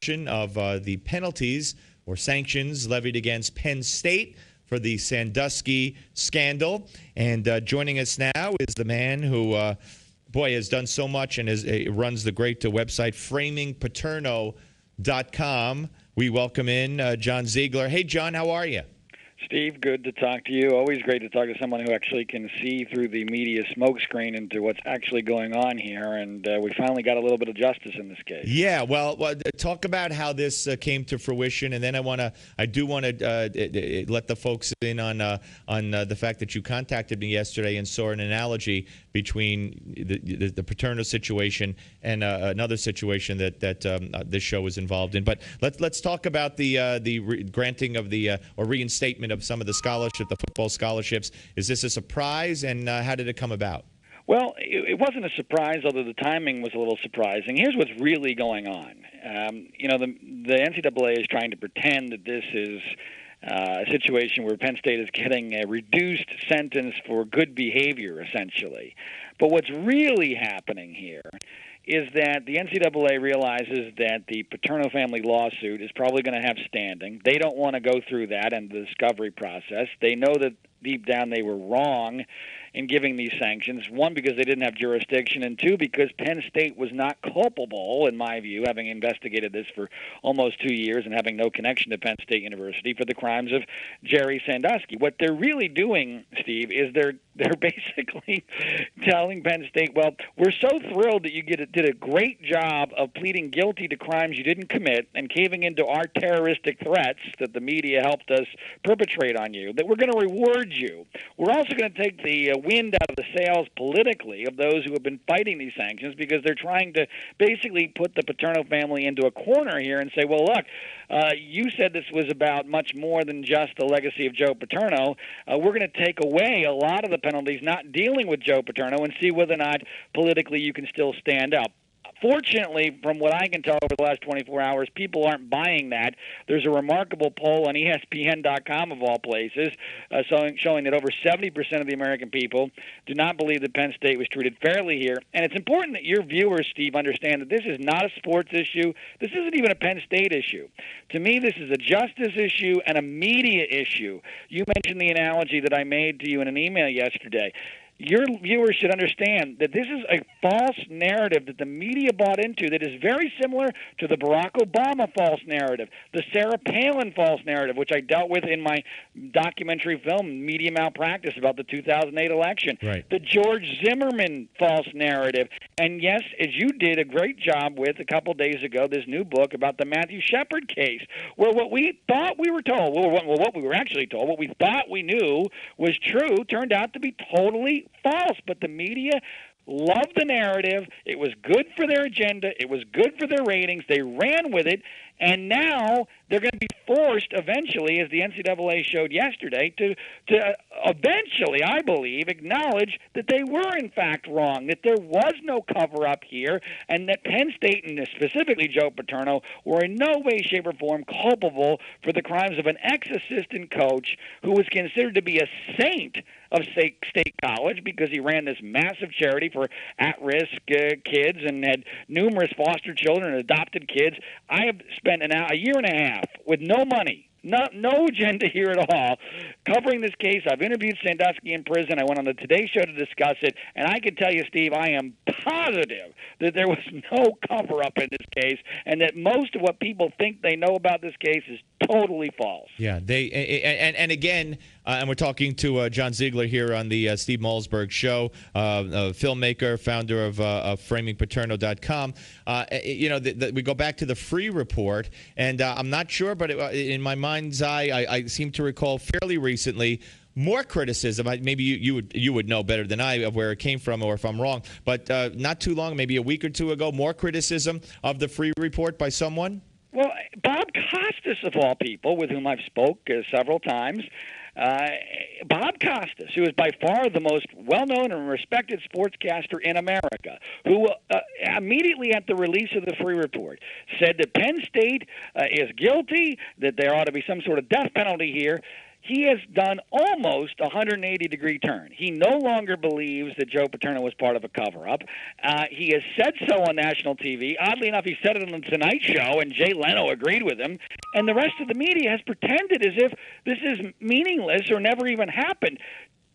of the penalties or sanctions levied against Penn State for the Sandusky scandal. And joining us now is the man who, has done so much and runs the great website framingpaterno.com. We welcome in John Ziegler. Hey, John, how are you? Steve, good to talk to you. Always great to talk to someone who actually can see through the media smokescreen into what's actually going on here, and we finally got a little bit of justice in this case. Yeah, well, talk about how this came to fruition, and then I do want to let the folks in on the fact that you contacted me yesterday and saw an analogy between the Paterno situation and another situation that this show was involved in. But let's talk about the granting of or reinstatement of some of the football scholarships. Is this a surprise, and how did it come about? Well, it wasn't a surprise, although the timing was a little surprising. Here's what's really going on. The NCAA is trying to pretend that this is a situation where Penn State is getting a reduced sentence for good behavior, essentially. But what's really happening here is that the NCAA realizes that the Paterno family lawsuit is probably going to have standing. They don't want to go through that and the discovery process. They know that deep down they were wrong in giving these sanctions. One, because they didn't have jurisdiction, and two, because Penn State was not culpable, in my view, having investigated this for almost 2 years and having no connection to Penn State University, for the crimes of Jerry Sandusky. What they're really doing, Steve, is they're basically telling Penn State, well, we're so thrilled that you did a great job of pleading guilty to crimes you didn't commit and caving into our terroristic threats that the media helped us perpetrate on you, that we're going to reward you. We're also going to take the wind out of the sails politically of those who have been fighting these sanctions, because they're trying to basically put the Paterno family into a corner here and say, well, look, you said this was about much more than just the legacy of Joe Paterno. We're going to take away a lot of the penalties not dealing with Joe Paterno and see whether or not politically you can still stand up. Fortunately, from what I can tell over the last 24 hours, people aren't buying that. There's a remarkable poll on ESPN.com, of all places, showing that over 70% of the American people do not believe that Penn State was treated fairly here. And it's important that your viewers, Steve, understand that this is not a sports issue. This isn't even a Penn State issue. To me, this is a justice issue and a media issue. You mentioned the analogy that I made to you in an email yesterday. Your viewers should understand that this is a false narrative that the media bought into that is very similar to the Barack Obama false narrative, the Sarah Palin false narrative, which I dealt with in my documentary film, Media Malpractice, about the 2008 election, right. The George Zimmerman false narrative, and yes, as you did a great job with a couple days ago, this new book about the Matthew Shepard case, where what we thought we were told, what we were actually told, what we thought we knew was true, turned out to be totally false. But the media loved the narrative. It was good for their agenda. It was good for their ratings. They ran with it. And now they're going to be forced eventually, as the NCAA showed yesterday, to eventually, I believe, acknowledge that they were in fact wrong, that there was no cover-up here, and that Penn State, and specifically Joe Paterno, were in no way, shape, or form culpable for the crimes of an ex-assistant coach who was considered to be a saint of State College because he ran this massive charity for at-risk kids and had numerous foster children and adopted kids. I have spent a year and a half with no money, no agenda here at all, covering this case. I've interviewed Sandusky in prison. I went on the Today Show to discuss it, and I can tell you, Steve, I am positive that there was no cover-up in this case, and that most of what people think they know about this case is totally false. Yeah, and again, and we're talking to John Ziegler here on the Steve Malzberg Show, a filmmaker, founder of framingpaterno.com. We go back to the free report, and I'm not sure, but in my mind's eye, I seem to recall fairly recently more criticism. Maybe you would know better than I of where it came from, or if I'm wrong. But not too long, maybe a week or two ago, more criticism of the free report by someone. Well, Bob Costas, of all people, with whom I've spoke several times, Bob Costas, who is by far the most well-known and respected sportscaster in America, who immediately at the release of the free report said that Penn State is guilty, that there ought to be some sort of death penalty here. he has done almost a 180-degree turn. He no longer believes that Joe Paterno was part of a cover-up. He has said so on national TV. Oddly enough, he said it on the Tonight Show, and Jay Leno agreed with him. And the rest of the media has pretended as if this is meaningless or never even happened.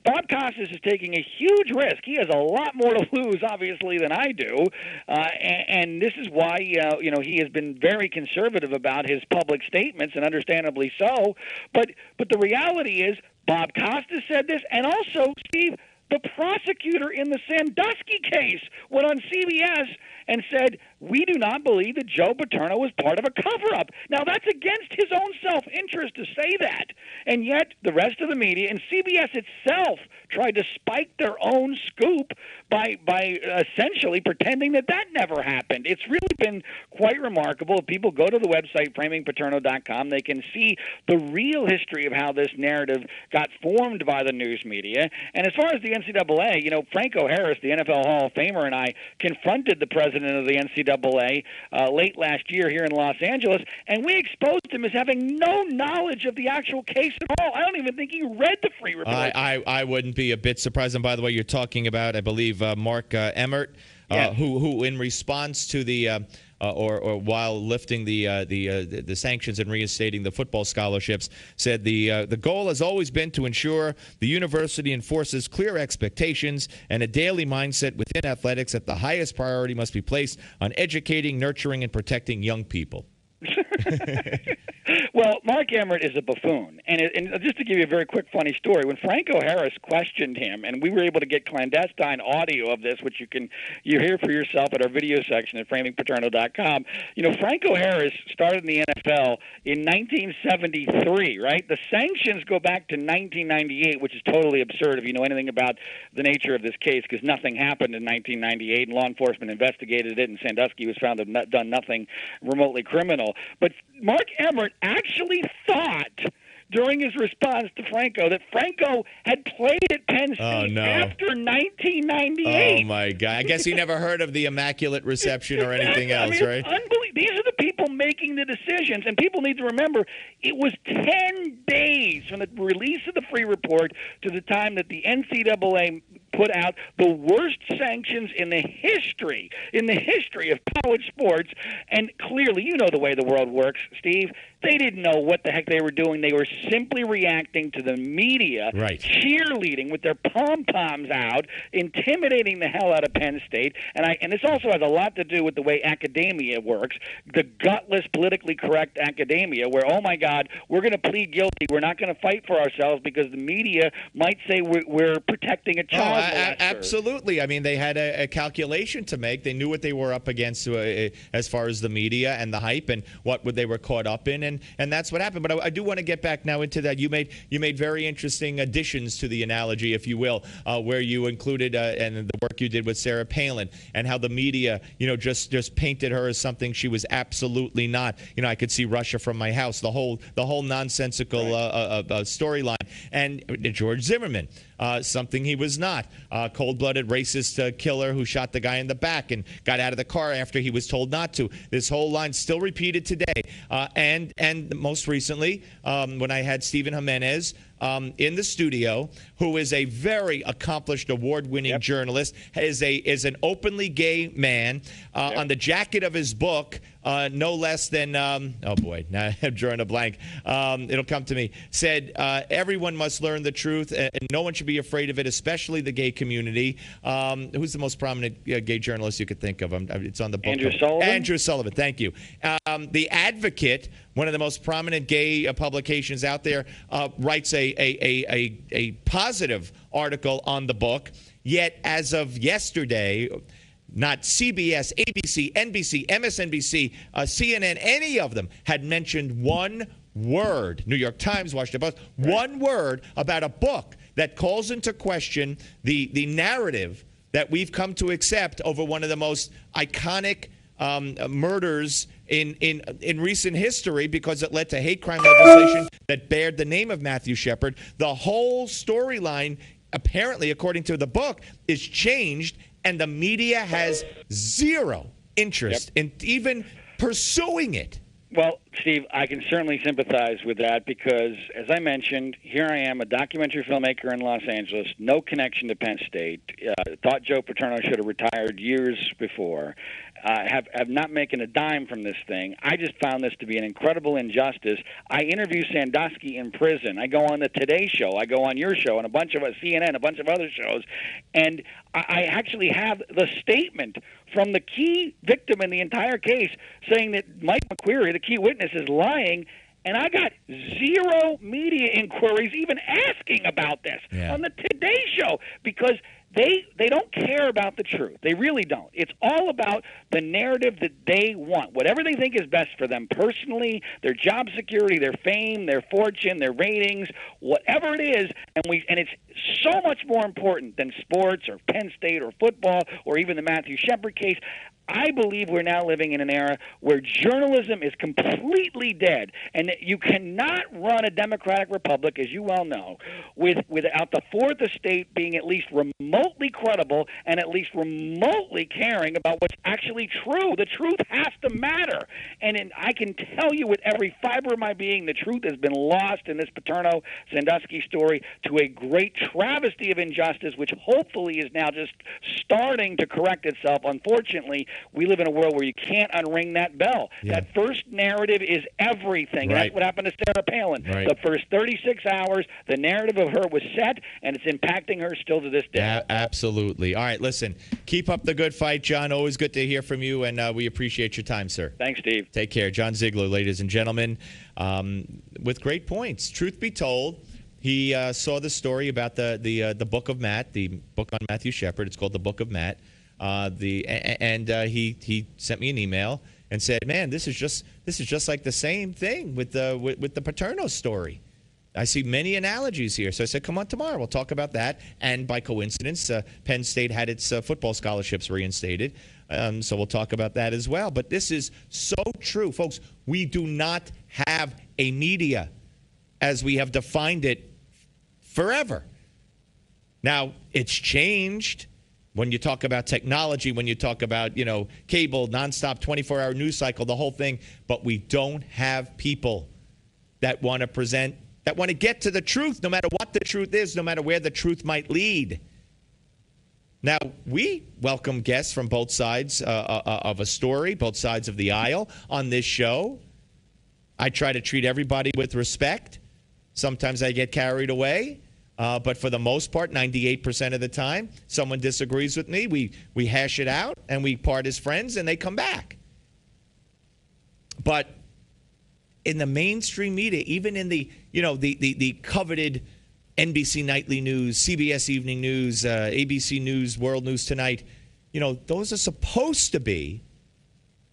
Bob Costas is taking a huge risk. He has a lot more to lose, obviously, than I do, and this is why he has been very conservative about his public statements, and understandably so. But the reality is, Bob Costas said this, and also, Steve, the prosecutor in the Sandusky case went on CBS and said, we do not believe that Joe Paterno was part of a cover-up. Now, that's against his own self-interest to say that. And yet, the rest of the media and CBS itself tried to spike their own scoop by essentially pretending that never happened. It's really been quite remarkable. If people go to the website, framingpaterno.com, they can see the real history of how this narrative got formed by the news media. And as far as the NCAA, Franco Harris, the NFL Hall of Famer, and I confronted the president of the NCAA late last year here in Los Angeles, and we exposed him as having no knowledge of the actual case at all. I don't even think he read the free report. I wouldn't be a bit surprised. And by the way, you're talking about, I believe, Mark Emmert, yes. who in response to the or while lifting the sanctions and reinstating the football scholarships, said the goal has always been to ensure the university enforces clear expectations and a daily mindset within athletics that the highest priority must be placed on educating, nurturing, and protecting young people. Well, Mark Emmert is a buffoon. And just to give you a very quick funny story, when Franco Harris questioned him, and we were able to get clandestine audio of this, which you hear for yourself at our video section at framingpaterno.com. Franco Harris started in the NFL in 1973, right? The sanctions go back to 1998, which is totally absurd if you know anything about the nature of this case, because nothing happened in 1998, and law enforcement investigated it, and Sandusky was found to have done nothing remotely criminal. But Mark Emmert actually thought during his response to Franco that Franco had played at Penn State after 1998. Oh, my God. I guess he never heard of the Immaculate Reception or anything else, right? It's unbelievable. These are the people making the decisions, and people need to remember it was 10 days from the release of the free report to the time that the NCAA put out the worst sanctions in the history of college sports. And clearly, you know the way the world works, Steve. They didn't know what the heck they were doing. They were simply reacting to the media, right, cheerleading with their pom-poms out, intimidating the hell out of Penn State. And this also has a lot to do with the way academia works, the gutless, politically correct academia, where, oh, my God, we're going to plead guilty. We're not going to fight for ourselves because the media might say we're protecting a child molester. Absolutely. I mean, they had a calculation to make. They knew what they were up against as far as the media and the hype and what they were caught up in. And that's what happened. But I do want to get back now into that. You made very interesting additions to the analogy, if you will, where you included and the work you did with Sarah Palin and how the media, just painted her as something she was absolutely not. I could see Russia from my house, the whole nonsensical storyline. And George Zimmerman, something he was not, cold-blooded racist killer who shot the guy in the back and got out of the car after he was told not to. This whole line still repeated today. And most recently, when I had Stephen Jimenez in the studio, who is a very accomplished, award-winning journalist, is an openly gay man. On the jacket of his book, no less than, oh boy, now I'm drawing a blank. It'll come to me. Said, everyone must learn the truth, and no one should be afraid of it, especially the gay community. Who's the most prominent gay journalist you could think of? It's on the book. Andrew Sullivan? Andrew Sullivan, thank you. The Advocate, one of the most prominent gay publications out there, writes a positive article on the book. Yet, as of yesterday, not CBS, ABC, NBC, MSNBC, CNN, any of them had mentioned one word, New York Times, Washington Post, one word about a book that calls into question the narrative that we've come to accept over one of the most iconic murders in recent history, because it led to hate crime legislation that bared the name of Matthew Shepard. The whole storyline, apparently, according to the book, is changed, and the media has zero interest in even pursuing it. Well, Steve, I can certainly sympathize with that because, as I mentioned, here I am, a documentary filmmaker in Los Angeles, no connection to Penn State. Thought Joe Paterno should have retired years before. Have not making a dime from this thing. I just found this to be an incredible injustice. I interview Sandusky in prison. I go on the Today Show. I go on your show and a bunch of CNN, a bunch of other shows, and I actually have the statement from the key victim in the entire case saying that Mike McQueary, the key witness, is lying. And I got zero media inquiries even asking about this on the Today Show because they don't care about the truth. They really don't. It's all about the narrative that they want, whatever they think is best for them personally, their job security, their fame, their fortune, their ratings, whatever it is. And it's so much more important than sports or Penn State or football or even the Matthew Shepard case. I believe we're now living in an era where journalism is completely dead, and that you cannot run a democratic republic, as you well know, without the fourth estate being at least remotely credible and at least remotely caring about what's actually true. The truth has to matter. And I can tell you with every fiber of my being, the truth has been lost in this Paterno-Sandusky story to a great travesty of injustice, which hopefully is now just starting to correct itself. Unfortunately, we live in a world where you can't unring that bell. Yeah. That first narrative is everything. Right. That's what happened to Sarah Palin. Right. The first 36 hours, the narrative of her was set, and it's impacting her still to this day. Absolutely. All right, listen, keep up the good fight, John. Always good to hear from you, and we appreciate your time, sir. Thanks, Steve. Take care. John Ziegler, ladies and gentlemen, with great points. Truth be told, he saw the story about the Book of Matt, the book on Matthew Shepard. It's called The Book of Matt. He sent me an email and said, "Man, this is just like the same thing with the Paterno story. I see many analogies here." So I said, "Come on tomorrow. We'll talk about that." And by coincidence, Penn State had its football scholarships reinstated, so we'll talk about that as well. But this is so true, folks. We do not have a media as we have defined it forever. Now it's changed. When you talk about technology, when you talk about, cable, nonstop 24-hour news cycle, the whole thing, but we don't have people that want to present, that want to get to the truth, no matter what the truth is, no matter where the truth might lead. Now, we welcome guests from both sides of a story, both sides of the aisle on this show. I try to treat everybody with respect. Sometimes I get carried away. But for the most part, 98% of the time, someone disagrees with me. We hash it out, and we part as friends, and they come back. But in the mainstream media, even in the coveted NBC Nightly News, CBS Evening News, ABC News, World News Tonight, those are supposed to be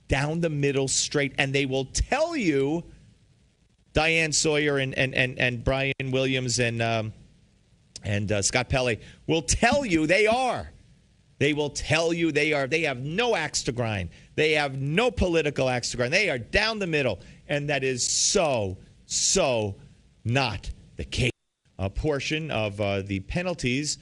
down the middle straight, and they will tell you, Diane Sawyer and Brian Williams and Scott Pelley will tell you they are. They will tell you they are. They have no axe to grind. They have no political axe to grind. They are down the middle. And that is so not the case. A portion of the penalties